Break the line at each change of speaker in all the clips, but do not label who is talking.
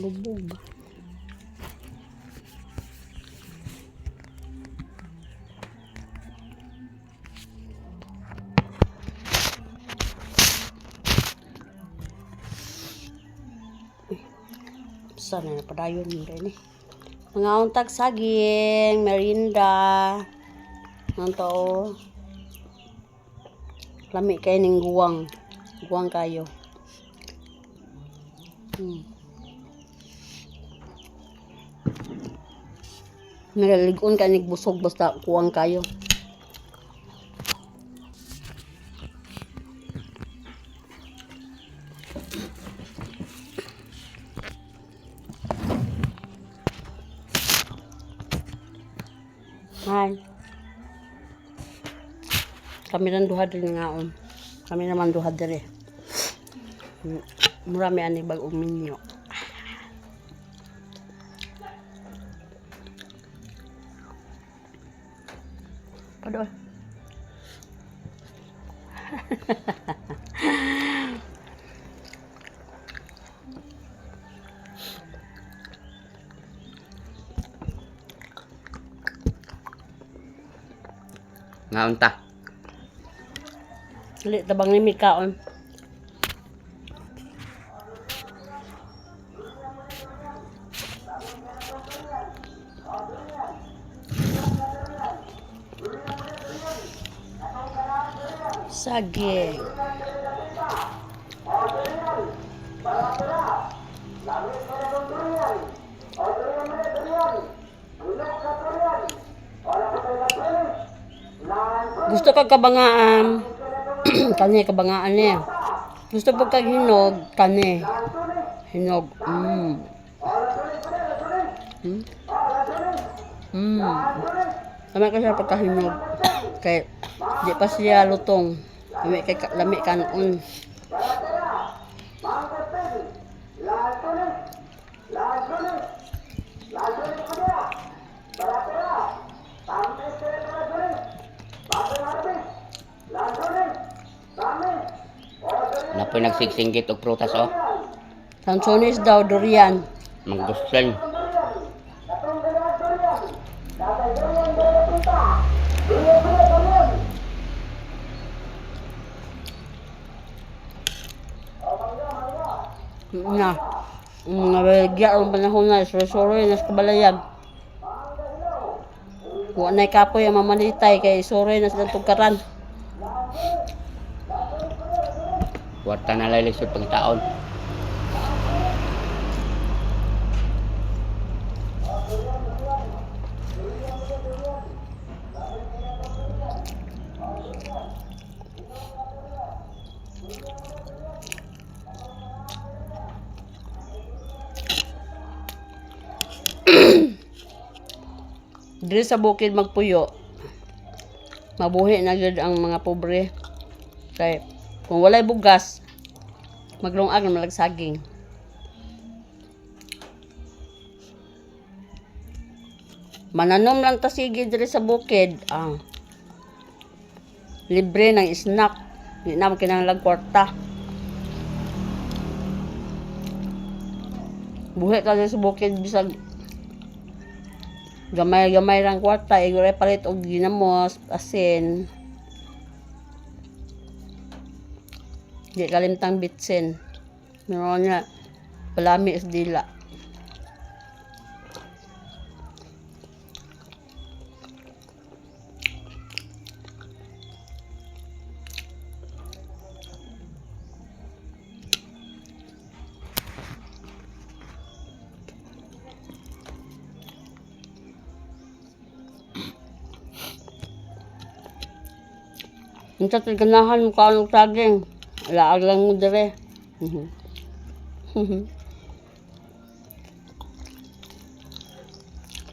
lubog. Sana na padayon mo rin eh. Mga untag saging, merinda. Ang tao. Lami kayo ng guwang. Guwang kayo. Nalaligon ka busog basta kuwang kayo. Hi. Kami nang duha din ngaon. Kami naman duha dire. Murami ani bag uminyo. Padol.
Ngaon ta.
Dili tabang ni mikaon. Saging. Gusto ka kabangaan. Kani kabangaan niya. Gusto pag kaghinog, kani. Hinog. Lami ka siya pagkahinog. Kay di pa siya lutong. Lami kanon.
Napoy nagsigsingit og prutas oh.
Sansones daw, durian.
Mangguslan.
Na. Nabagya ang panahon na. Suro-suro na sa kabalayan. Huwag na'y kapoy ang mamanitay kay suro na sa tugkaran.
Kwarta na lalisod pang taon.
Dili sa bukid magpuyo. Mabuhi na gyud ang mga pobre. Kay kung walay bugas, maglungag na malagsaging. Mananom lang ta sige diri sa bukid. Libre ng snack. Di na kinahanglan kwarta. Buhi ka sa bukid bisag gamay-gamay lang kwarta, igure palit og ginamos, asin. Di kalimtang bitsin. Meron niya, palami is dila. Unsa tay ganahan mo kaon og saging? Laag lang mo dire.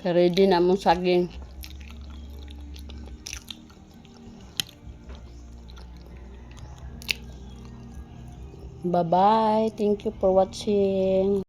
Ready na mong saging. Bye-bye. Thank you for watching.